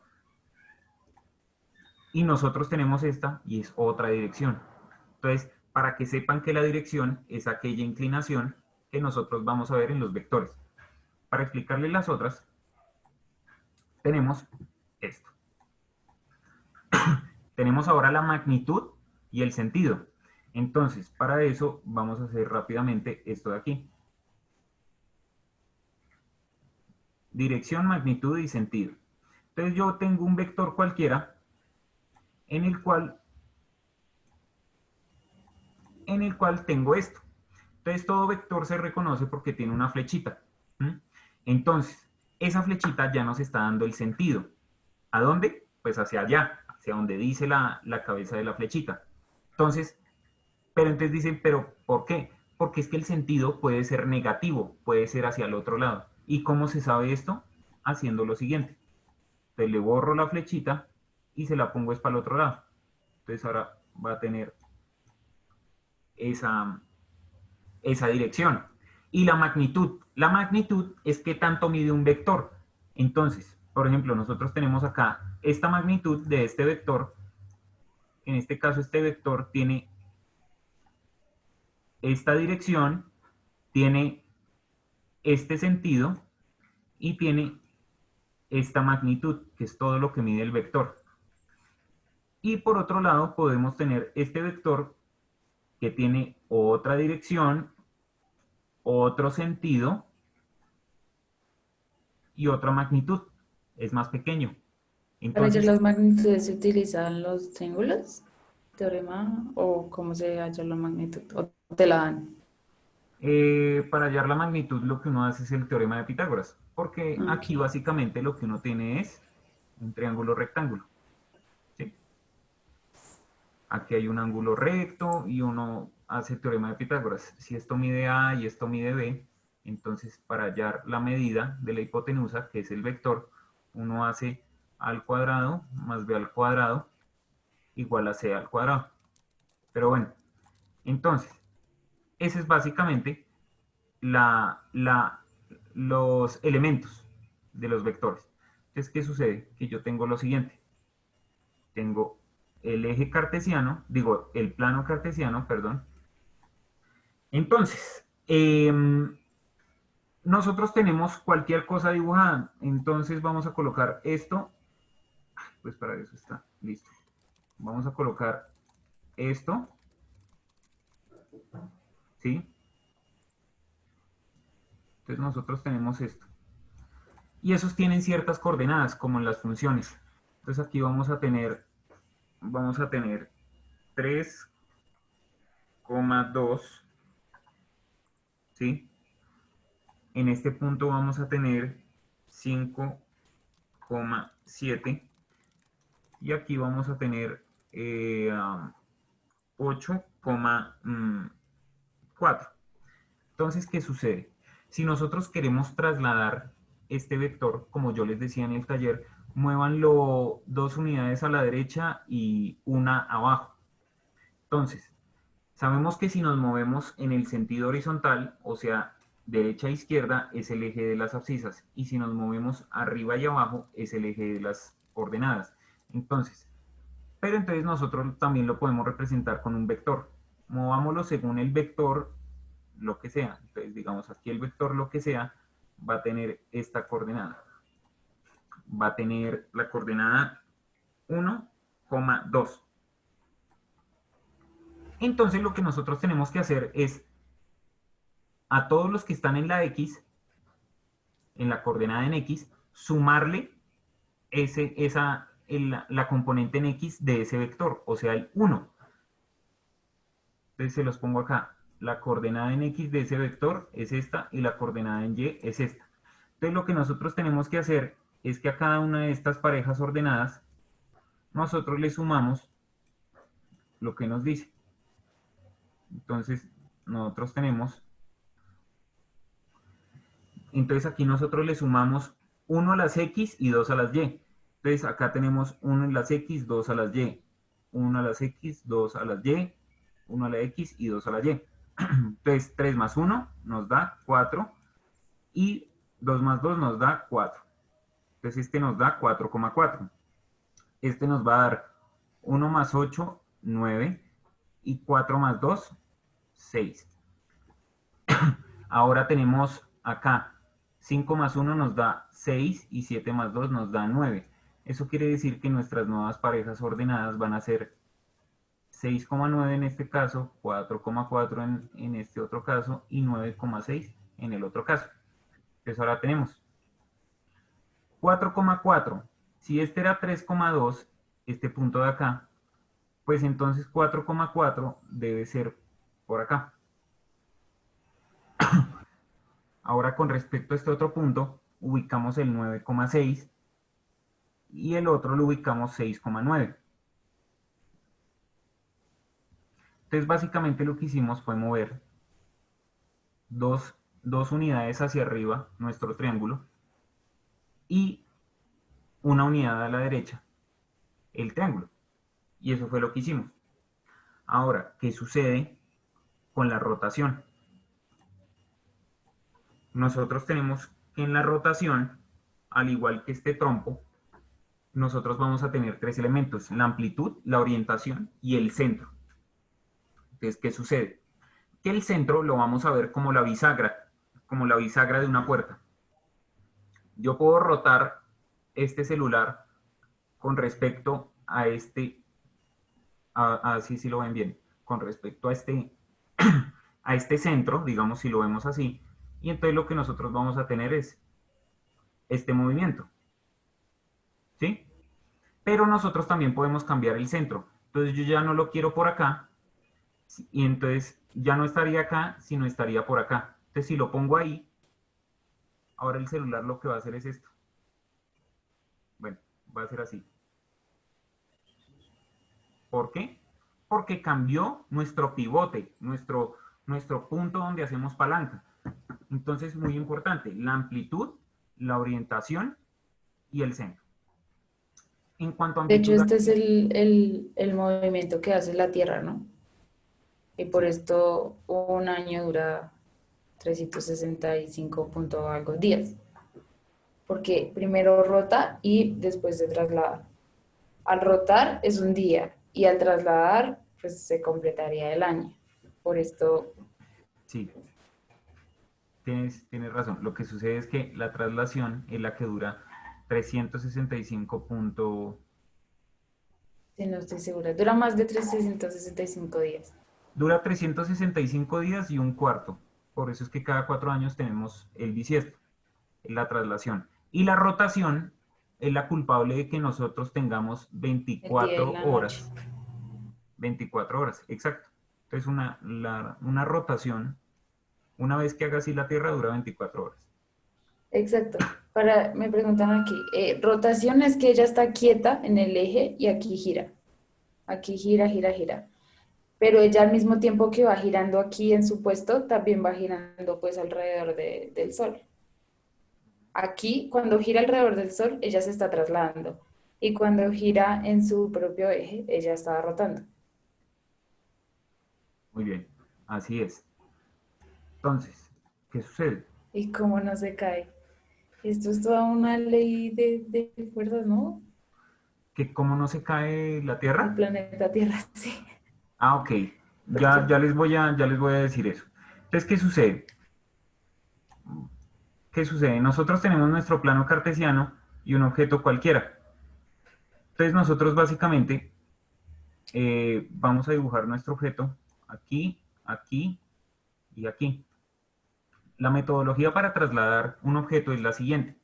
Y nosotros tenemos esta y es otra dirección. Entonces, para que sepan que la dirección es aquella inclinación que nosotros vamos a ver en los vectores. Para explicarles las otras, tenemos esto. Tenemos ahora la magnitud y el sentido. Entonces, para eso vamos a hacer rápidamente esto de aquí. Dirección, magnitud y sentido. Entonces yo tengo un vector cualquiera en el cual tengo esto. Entonces todo vector se reconoce porque tiene una flechita. Entonces, esa flechita ya nos está dando el sentido. ¿A dónde? Pues hacia allá, hacia donde dice la cabeza de la flechita. Entonces, pero entonces dicen, ¿pero por qué? Porque es que el sentido puede ser negativo, puede ser hacia el otro lado. ¿Y cómo se sabe esto? Haciendo lo siguiente. Entonces le borro la flechita y se la pongo es para el otro lado. Entonces ahora va a tener esa dirección. Y la magnitud. La magnitud es qué tanto mide un vector. Entonces, por ejemplo, nosotros tenemos acá esta magnitud de este vector. En este caso, este vector tiene esta dirección, tiene este sentido y tiene esta magnitud, que es todo lo que mide el vector. Y por otro lado, podemos tener este vector que tiene otra dirección, otro sentido y otra magnitud. Es más pequeño. ¿Para hallar Entonces, las magnitudes se utilizan los triángulos? ¿Teorema o cómo se halla la magnitud? ¿O te la dan? para hallar la magnitud lo que uno hace es el teorema de Pitágoras, porque aquí Ok. básicamente lo que uno tiene es un triángulo rectángulo. ¿Sí? Aquí hay un ángulo recto y uno hace el teorema de Pitágoras. Si esto mide A y esto mide B, entonces para hallar la medida de la hipotenusa, que es el vector, uno hace A al cuadrado más B al cuadrado igual a C al cuadrado. Pero bueno, entonces, ese es básicamente los elementos de los vectores. Entonces, ¿qué sucede? Que yo tengo lo siguiente. Tengo el eje cartesiano, digo, el plano cartesiano, perdón. Entonces, nosotros tenemos cualquier cosa dibujada. Entonces vamos a colocar esto. Pues para eso está, listo. Vamos a colocar esto. ¿Sí? Entonces nosotros tenemos esto. Y esos tienen ciertas coordenadas, como en las funciones. Entonces aquí vamos a tener 3,2, ¿sí? En este punto vamos a tener 5,7 y aquí vamos a tener 8,4. Entonces, ¿qué sucede? Si nosotros queremos trasladar este vector, como yo les decía en el taller, muévanlo 2 unidades a la derecha y una abajo. Entonces, sabemos que si nos movemos en el sentido horizontal, o sea, derecha a izquierda, es el eje de las abscisas, y si nos movemos arriba y abajo, es el eje de las coordenadas. Entonces, pero entonces nosotros también lo podemos representar con un vector. Movámoslo según el vector, lo que sea. Entonces, digamos, aquí el vector lo que sea va a tener esta coordenada. Va a tener la coordenada 1,2. Entonces lo que nosotros tenemos que hacer es a todos los que están en la X, en la coordenada en X, sumarle la componente en X de ese vector, o sea, el 1. Entonces se los pongo acá. La coordenada en X de ese vector es esta y la coordenada en Y es esta. Entonces lo que nosotros tenemos que hacer es que a cada una de estas parejas ordenadas nosotros le sumamos lo que nos dice. Entonces nosotros tenemos, entonces aquí nosotros le sumamos 1 a las X y 2 a las Y. Entonces acá tenemos 1 a las X, 2 a las Y. 1 a las X, 2 a las Y, 1 a la X y 2 a la Y. Entonces 3 más 1 nos da 4 y 2 más 2 nos da 4. Entonces este nos da 4,4. Este nos va a dar 1 más 8, 9 y 4 más 2, 6. Ahora tenemos acá 5 más 1 nos da 6 y 7 más 2 nos da 9. Eso quiere decir que nuestras nuevas parejas ordenadas van a ser 6,9 en este caso, 4,4 en este otro caso y 9,6 en el otro caso. Entonces ahora tenemos 4,4. Si este era 3,2, este punto de acá, pues entonces 4,4 debe ser por acá. Ahora con respecto a este otro punto, ubicamos el 9,6 y el otro lo ubicamos 6,9. Entonces básicamente lo que hicimos fue mover dos unidades hacia arriba, nuestro triángulo, y una unidad a la derecha, el triángulo. Y eso fue lo que hicimos. Ahora, ¿qué sucede con la rotación? Nosotros tenemos que en la rotación, al igual que este trompo, nosotros vamos a tener 3 elementos: la amplitud, la orientación y el centro. Entonces, ¿qué sucede? Que el centro lo vamos a ver como la bisagra de una puerta. Yo puedo rotar este celular con respecto a este, así si lo ven bien, con respecto a este centro, digamos si lo vemos así, y entonces lo que nosotros vamos a tener es este movimiento, ¿sí? Pero nosotros también podemos cambiar el centro. Entonces yo ya no lo quiero por acá, y entonces ya no estaría acá, sino estaría por acá. Entonces si lo pongo ahí, ahora el celular lo que va a hacer es esto. Bueno, va a ser así. ¿Por qué? Porque cambió nuestro pivote, nuestro punto donde hacemos palanca. Entonces, muy importante, la amplitud, la orientación y el centro. En cuanto a De hecho, amplitud, este es el movimiento que hace la Tierra, ¿no? Y por esto un año dura 365 punto algo días. Porque primero rota y después se traslada. Al rotar es un día y al trasladar pues se completaría el año. Por esto, sí, tienes razón. Lo que sucede es que la traslación es la que dura 365 puntos. si no estoy segura, dura más de 365 días. Dura 365 días y un cuarto. Por eso es que cada 4 años tenemos el bisiesto, la traslación. Y la rotación es la culpable de que nosotros tengamos El día y 24 la noche. horas. 24 horas, exacto. Entonces una rotación, una vez que haga así la Tierra, dura 24 horas. Exacto. Me preguntan aquí, rotación es que ella está quieta en el eje y aquí gira. Aquí gira, gira, gira. Pero ella al mismo tiempo que va girando aquí en su puesto, también va girando pues alrededor del Sol. Aquí, cuando gira alrededor del Sol, ella se está trasladando. Y cuando gira en su propio eje, ella está rotando. Muy bien, así es. Entonces, ¿qué sucede? ¿Y cómo no se cae? Esto es toda una ley de fuerzas, ¿no? ¿Que cómo no se cae la El Tierra? planeta Tierra, sí. Ah, ok. Ya les voy a decir eso. Entonces, ¿qué sucede? ¿Qué sucede? Nosotros tenemos nuestro plano cartesiano y un objeto cualquiera. Entonces, nosotros básicamente vamos a dibujar nuestro objeto aquí, aquí y aquí. La metodología para trasladar un objeto es la siguiente.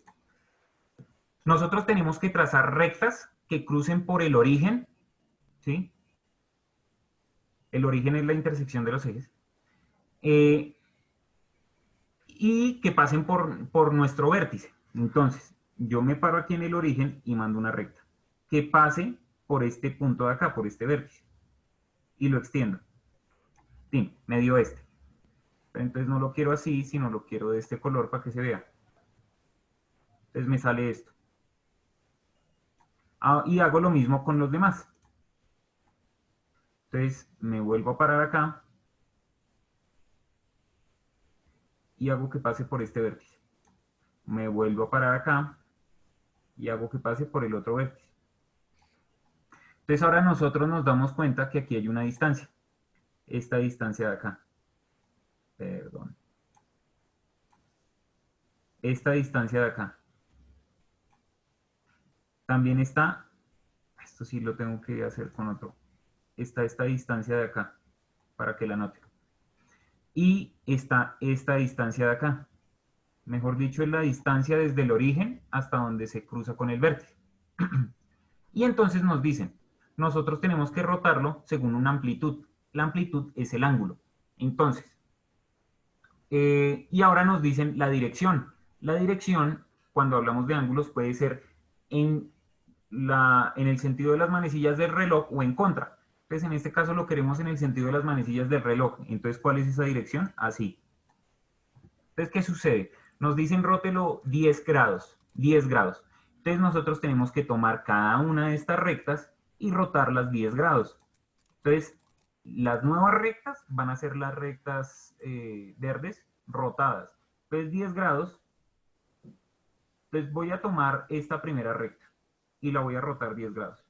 Nosotros tenemos que trazar rectas que crucen por el origen, ¿sí? El origen es la intersección de los ejes. eh, y que pasen por nuestro vértice. Entonces, yo me paro aquí en el origen y mando una recta. Que pase por este punto de acá, por este vértice. Y lo extiendo. Sí, me dio este. Pero entonces no lo quiero así, sino lo quiero de este color para que se vea. Entonces me sale esto. Ah, y hago lo mismo con los demás. Entonces me vuelvo a parar acá y hago que pase por este vértice. Me vuelvo a parar acá y hago que pase por el otro vértice. Entonces ahora nosotros nos damos cuenta que aquí hay una distancia. Esta distancia de acá. Perdón. Esta distancia de acá. También está, esto sí lo tengo que hacer con otro. Está esta distancia de acá, para que la noten. Y está esta distancia de acá. Mejor dicho, es la distancia desde el origen hasta donde se cruza con el vértice. Y entonces nos dicen, nosotros tenemos que rotarlo según una amplitud. La amplitud es el ángulo. Entonces, y ahora nos dicen la dirección. La dirección, cuando hablamos de ángulos, puede ser en, en el sentido de las manecillas del reloj o en contra. Entonces, en este caso lo queremos en el sentido de las manecillas del reloj. Entonces, ¿cuál es esa dirección? Así. Entonces, ¿qué sucede? Nos dicen rótelo 10 grados. 10 grados. Entonces, nosotros tenemos que tomar cada una de estas rectas y rotarlas 10 grados. Entonces, las nuevas rectas van a ser las rectas verdes rotadas. Entonces, 10 grados. Entonces, voy a tomar esta primera recta y la voy a rotar 10 grados.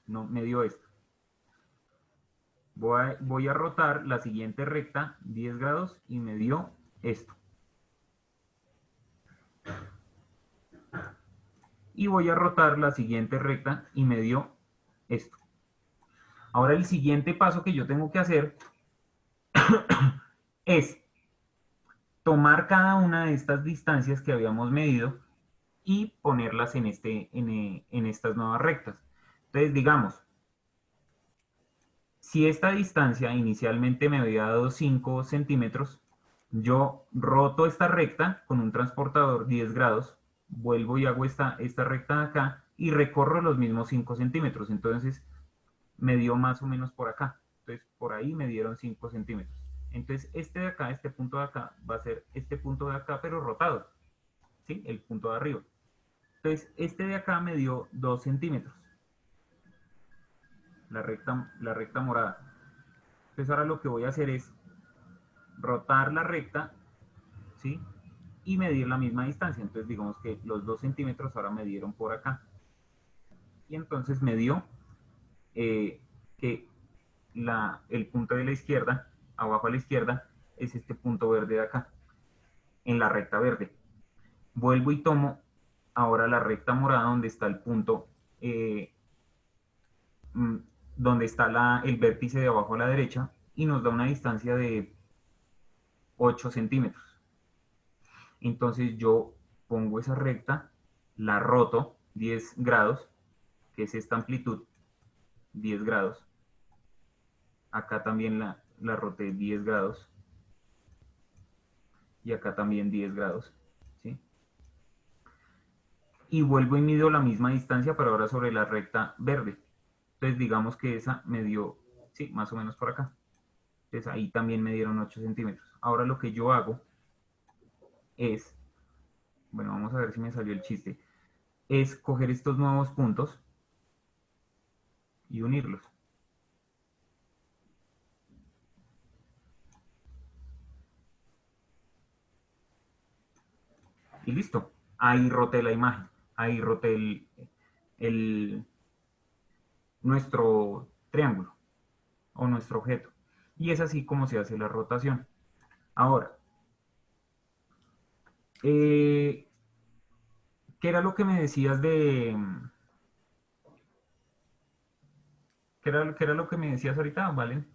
No, me dio esto. Voy a rotar la siguiente recta 10 grados y me dio esto. Y voy a rotar la siguiente recta y me dio esto. Ahora el siguiente paso que yo tengo que hacer es tomar cada una de estas distancias que habíamos medido y ponerlas en estas nuevas rectas. Entonces, digamos, si esta distancia inicialmente me había dado 5 centímetros, yo roto esta recta con un transportador 10 grados, vuelvo y hago esta recta de acá y recorro los mismos 5 centímetros. Entonces, me dio más o menos por acá. Entonces, por ahí me dieron 5 centímetros. Entonces, este de acá, este punto de acá, va a ser este punto de acá, pero rotado. ¿Sí? El punto de arriba. Entonces, este de acá me dio 2 centímetros. La recta morada. Entonces, ahora lo que voy a hacer es rotar la recta, ¿sí? Y medir la misma distancia. Entonces, digamos que los 2 centímetros ahora me dieron por acá. Y entonces me dio que el punto de la izquierda, abajo a la izquierda, es este punto verde de acá, en la recta verde. Vuelvo y tomo ahora la recta morada donde está el punto, mm, donde está el vértice de abajo a la derecha y nos da una distancia de 8 centímetros. Entonces yo pongo esa recta, la roto 10 grados, que es esta amplitud, 10 grados. Acá también la roté 10 grados. Y acá también 10 grados. ¿Sí? Y vuelvo y mido la misma distancia, pero ahora sobre la recta verde. Entonces digamos que esa me dio, sí, más o menos por acá. Entonces ahí también me dieron 8 centímetros. Ahora lo que yo hago es, bueno, vamos a ver si me salió el chiste, es coger estos nuevos puntos y unirlos. Y listo. Ahí roté la imagen. Ahí roté el- nuestro triángulo o nuestro objeto. Y es así como se hace la rotación. Ahora, ¿qué era lo que me decías de... qué era lo que me decías ahorita, Valen?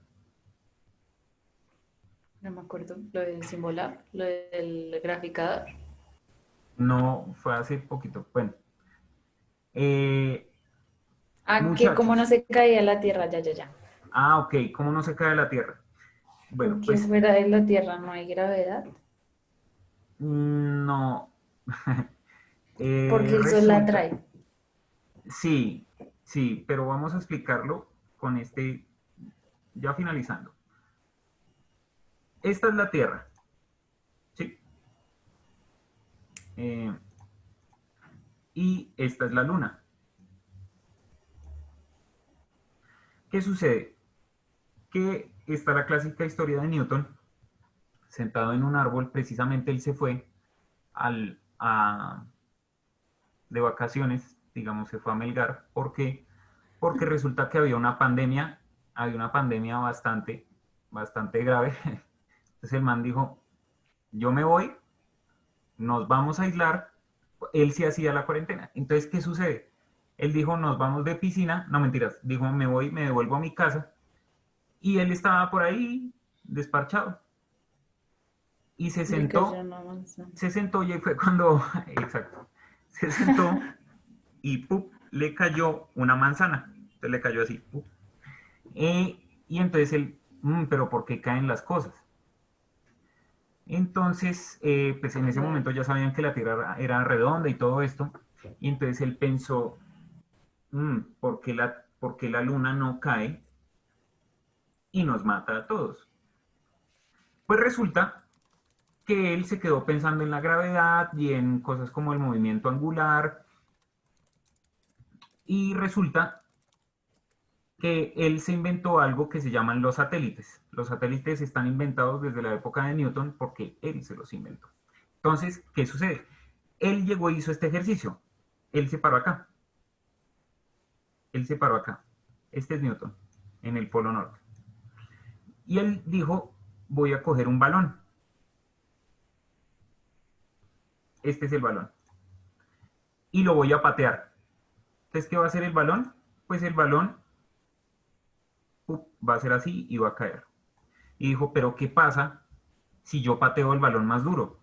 No me acuerdo. Lo de Simbolab, lo del graficador. No, fue hace poquito. Bueno, eh, Ah, que como no muchachos. se caía la tierra, ya, ya, ya. Ah, ok. ¿Cómo no se cae la Tierra? Bueno, Porque pues fuera de la tierra no hay gravedad. no. Porque el sol la Resulta, atrae. sí, sí, pero vamos a explicarlo con este, ya finalizando. Esta es la Tierra, ¿sí? Eh, y esta es la Luna. ¿Qué sucede? Que está la clásica historia de Newton, sentado en un árbol, precisamente él se fue de vacaciones, digamos, se fue a Melgar. ¿Por qué? Porque resulta que había una pandemia bastante grave. Entonces el man dijo, yo me voy, nos vamos a aislar, él sí hacía la cuarentena. Entonces, ¿qué sucede? Él dijo, nos vamos de piscina, no mentiras, dijo, me voy, me devuelvo a mi casa, y él estaba por ahí desparchado, y Le cayó una manzana. se sentó y ahí fue cuando, exacto, se sentó y ¡pup! Le cayó una manzana, entonces le cayó así, ¡pup! Y entonces él, pero ¿por qué caen las cosas? Entonces, pues en ese Claro. momento ya sabían que la Tierra era redonda y todo esto, y entonces él pensó, por qué la Luna no cae y nos mata a todos? Pues resulta que él se quedó pensando en la gravedad y en cosas como el movimiento angular, y resulta que él se inventó algo que se llaman los satélites. Los satélites están inventados desde la época de Newton porque él se los inventó. Entonces, ¿qué sucede? Él llegó y hizo este ejercicio. Él se paró acá. Él se paró acá. Este es Newton, en el Polo Norte. Y él dijo, voy a coger un balón. Este es el balón. Y lo voy a patear. Entonces, ¿qué va a hacer el balón? Pues el balón va a ser así y va a caer. Y dijo, pero ¿qué pasa si yo pateo el balón más duro?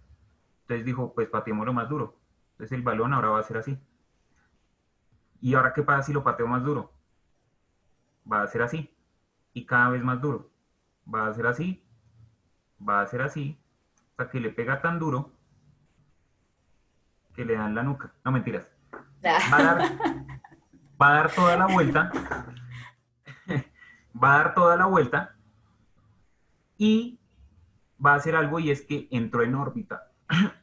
Entonces dijo, pues pateémoslo más duro. Entonces el balón ahora va a ser así. ¿Y ahora qué pasa si lo pateo más duro? Va a ser así. Y cada vez más duro. Va a ser así, va a ser así, hasta que le pega tan duro que le dan la nuca. No, mentiras. Va a dar, va a dar toda la vuelta, va a dar toda la vuelta y va a hacer algo, y es que entró en órbita.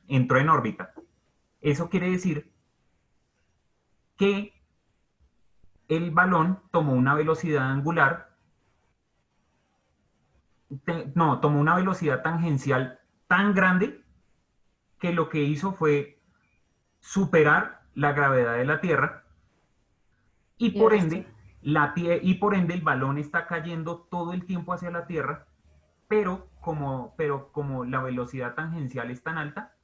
Entró en órbita. Eso quiere decir que el balón tomó una velocidad angular, no, tomó una velocidad tangencial tan grande que lo que hizo fue superar la gravedad de la Tierra, y Y por ahora está. ende, y por ende el balón está cayendo todo el tiempo hacia la Tierra, pero como la velocidad tangencial es tan alta,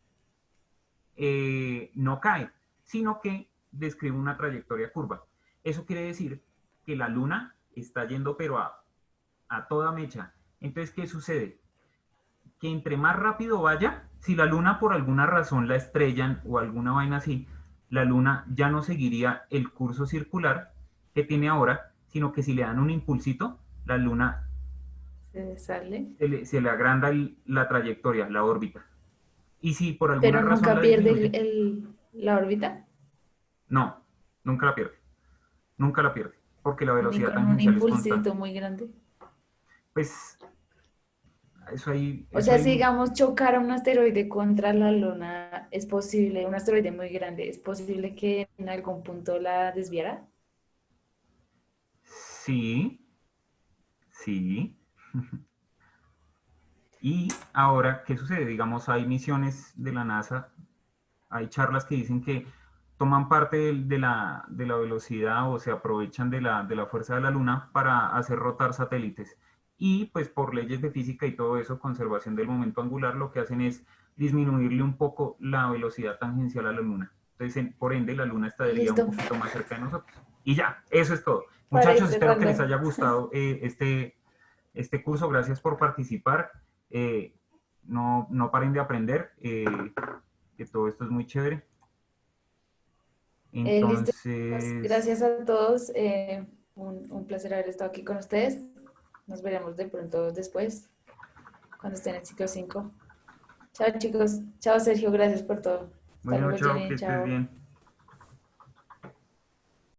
no cae, sino que describe una trayectoria curva. Eso quiere decir que la Luna está yendo pero a toda mecha. Entonces, ¿qué sucede? Que entre más rápido vaya, si la Luna por alguna razón la estrellan o alguna vaina así, la Luna ya no seguiría el curso circular que tiene ahora, sino que si le dan un impulsito, la Luna Se sale. se le agranda la trayectoria, la órbita. Y si por alguna Pero razón nunca la pierde disminuye, la órbita, no, nunca la pierde, nunca la pierde, porque la ni velocidad con un tangencial es constante. impulsito muy grande. Pues O sea, si digamos chocar a un asteroide contra la Luna, ¿es posible, un asteroide muy grande, es posible que en algún punto la desviara? Sí, sí. Y ahora, ¿qué sucede? Digamos, hay misiones de la NASA, hay charlas que dicen que toman parte de la velocidad o se aprovechan de la fuerza de la Luna para hacer rotar satélites. Y pues por leyes de física y todo eso, conservación del momento angular, lo que hacen es disminuirle un poco la velocidad tangencial a la Luna. Entonces, por ende, la Luna estaría un Listo, poquito más cerca de nosotros. Y ya, eso es todo. para ir Muchachos, espero que les cerrando. haya gustado este curso. Gracias por participar. No paren de aprender, que todo esto es muy chévere. Listo, chicos. Entonces, Gracias a todos. Un placer haber estado aquí con ustedes. Nos veremos de pronto después, cuando estén en ciclo 5. Chao, chicos. Chao, Sergio. Gracias por todo. Hasta bueno, luego, chao, que Jenny. estés Chao. bien.